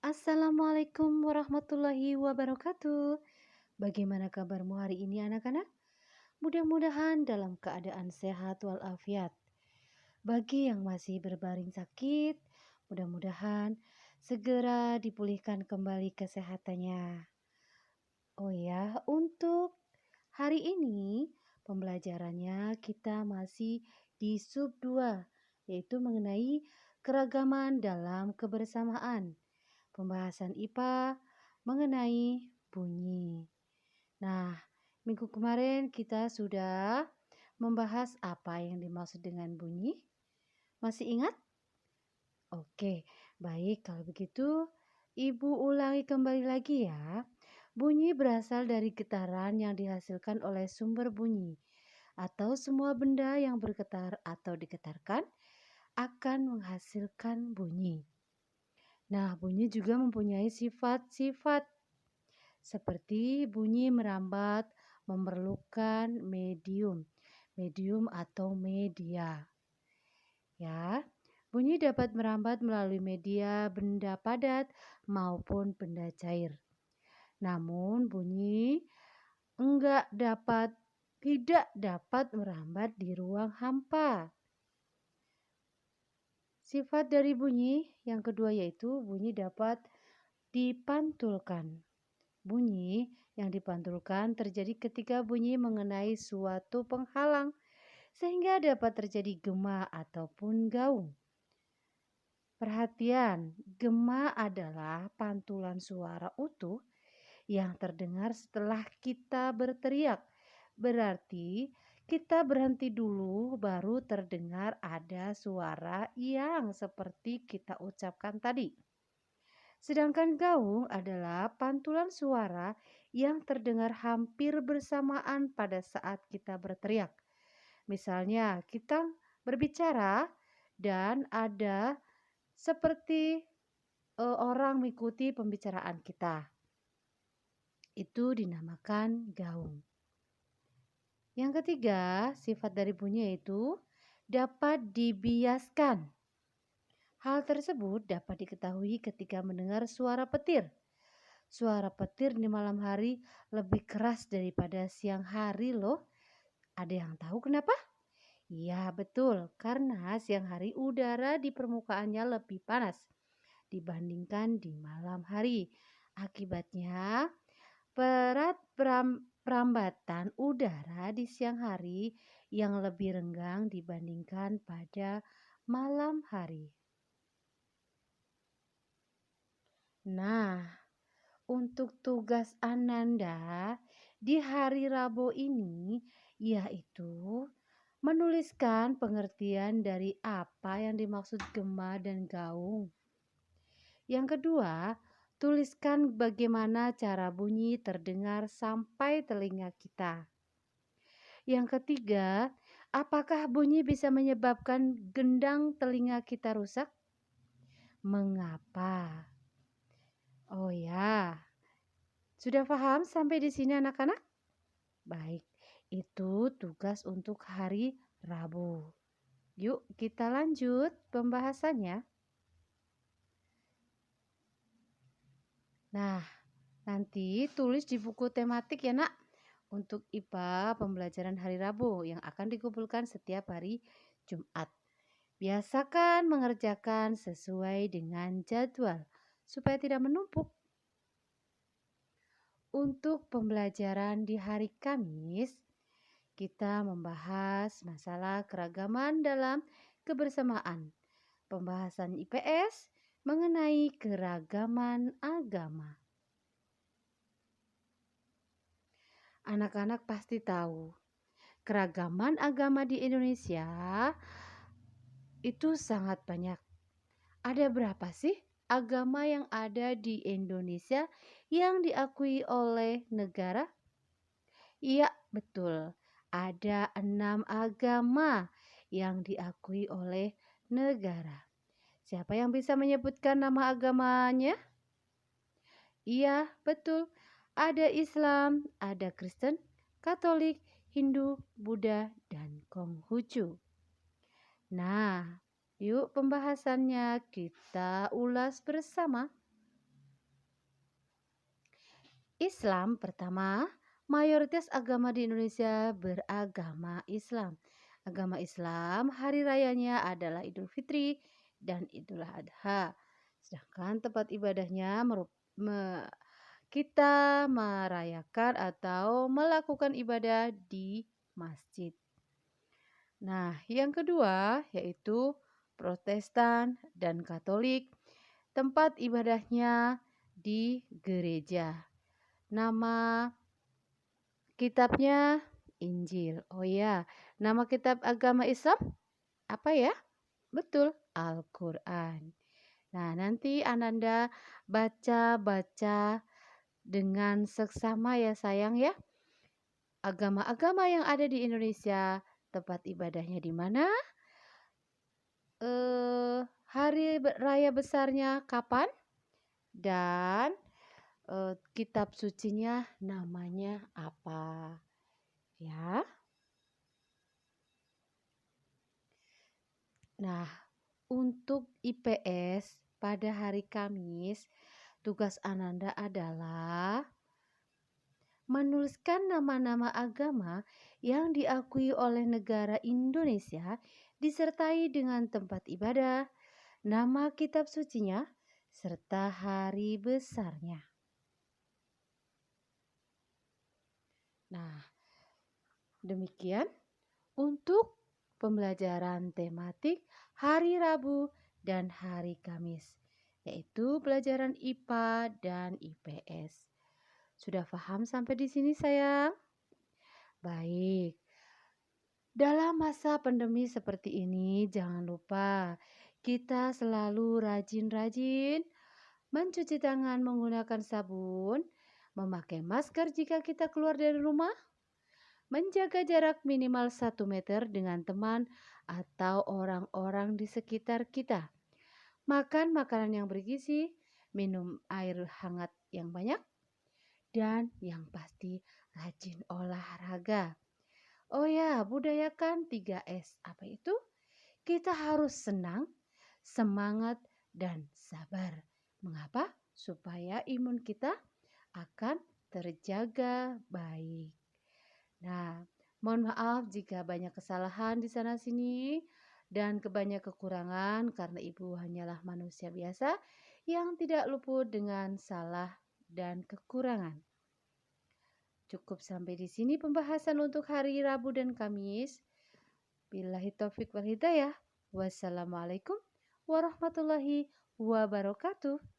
Assalamualaikum warahmatullahi wabarakatuh. Bagaimana kabarmu hari ini anak-anak? Mudah-mudahan dalam keadaan sehat walafiat. Bagi yang masih berbaring sakit, mudah-mudahan segera dipulihkan kembali kesehatannya. Oh ya, untuk hari ini pembelajarannya kita masih di sub 2, yaitu mengenai keragaman dalam kebersamaan. Pembahasan IPA mengenai bunyi. Nah, minggu kemarin kita sudah membahas apa yang dimaksud dengan bunyi. Masih ingat? Oke, baik kalau begitu Ibu ulangi kembali lagi ya. Bunyi berasal dari getaran yang dihasilkan oleh sumber bunyi atau semua benda yang bergetar atau digetarkan akan menghasilkan bunyi. Nah, bunyi juga mempunyai sifat-sifat seperti bunyi merambat memerlukan medium atau media. Ya, bunyi dapat merambat melalui media benda padat maupun benda cair. Namun bunyi tidak dapat merambat di ruang hampa. Sifat dari bunyi yang kedua yaitu bunyi dapat dipantulkan. Bunyi yang dipantulkan terjadi ketika bunyi mengenai suatu penghalang sehingga dapat terjadi gema ataupun gaung. Perhatian, gema adalah pantulan suara utuh yang terdengar setelah kita berteriak. Berarti kita berhenti dulu baru terdengar ada suara yang seperti kita ucapkan tadi. Sedangkan gaung adalah pantulan suara yang terdengar hampir bersamaan pada saat kita berteriak. Misalnya kita berbicara dan ada seperti orang mengikuti pembicaraan kita. Itu dinamakan gaung. Yang ketiga, sifat dari bunyi yaitu dapat dibiaskan. Hal tersebut dapat diketahui ketika mendengar suara petir. Suara petir di malam hari lebih keras daripada siang hari loh. Ada yang tahu kenapa? Ya betul, karena siang hari udara di permukaannya lebih panas dibandingkan di malam hari. Akibatnya perambatan udara di siang hari yang lebih renggang dibandingkan pada malam hari. Nah, untuk tugas Ananda di hari Rabu ini yaitu menuliskan pengertian dari apa yang dimaksud gema dan gaung. Yang kedua, tuliskan bagaimana cara bunyi terdengar sampai telinga kita. Yang ketiga, apakah bunyi bisa menyebabkan gendang telinga kita rusak? Mengapa? Oh ya, sudah paham sampai di sini anak-anak? Baik, itu tugas untuk hari Rabu. Yuk kita lanjut pembahasannya. Nah, nanti tulis di buku tematik ya nak. Untuk IPA pembelajaran hari Rabu yang akan dikumpulkan setiap hari Jumat. Biasakan mengerjakan sesuai dengan jadwal supaya tidak menumpuk. Untuk pembelajaran di hari Kamis, kita membahas masalah keragaman dalam kebersamaan. Pembahasan IPS mengenai keragaman agama. Anak-anak pasti tahu, keragaman agama di Indonesia itu sangat banyak. Ada berapa sih agama yang ada di Indonesia yang diakui oleh negara? Iya, betul. Ada 6 agama yang diakui oleh negara. Siapa yang bisa menyebutkan nama agamanya? Iya, betul. Ada Islam, ada Kristen, Katolik, Hindu, Buddha, dan Konghucu. Nah, yuk pembahasannya kita ulas bersama. Islam pertama, mayoritas agama di Indonesia beragama Islam. Agama Islam hari rayanya adalah Idul Fitri dan Idul Adha. Sedangkan tempat ibadahnya kita merayakan atau melakukan ibadah di masjid. Nah, yang kedua yaitu Protestan dan Katolik. Tempat ibadahnya di gereja. Nama kitabnya Injil. Oh ya, nama kitab agama Islam apa ya? Betul, Al-Quran. Nah, nanti Ananda baca-baca dengan seksama ya sayang ya. Agama-agama yang ada di Indonesia, tempat ibadahnya di mana? Hari raya besarnya kapan? Dan kitab sucinya namanya apa? Ya. Nah, untuk IPS pada hari Kamis, tugas Ananda adalah menuliskan nama-nama agama yang diakui oleh negara Indonesia disertai dengan tempat ibadah, nama kitab sucinya, serta hari besarnya. Nah, demikian untuk pembelajaran tematik hari Rabu dan hari Kamis, yaitu pelajaran IPA dan IPS. Sudah paham sampai di sini sayang? Baik. Dalam masa pandemi seperti ini, jangan lupa kita selalu rajin-rajin mencuci tangan menggunakan sabun, memakai masker jika kita keluar dari rumah, menjaga jarak minimal 1 meter dengan teman atau orang-orang di sekitar kita. Makan makanan yang bergizi, minum air hangat yang banyak, dan yang pasti rajin olahraga. Oh ya, budayakan 3S. Apa itu? Kita harus senang, semangat, dan sabar. Mengapa? Supaya imun kita akan terjaga baik. Nah, mohon maaf jika banyak kesalahan di sana sini dan kebanyak kekurangan karena Ibu hanyalah manusia biasa yang tidak luput dengan salah dan kekurangan. Cukup sampai di sini pembahasan untuk hari Rabu dan Kamis. Billahi taufik wal hidayah. Wassalamualaikum warahmatullahi wabarakatuh.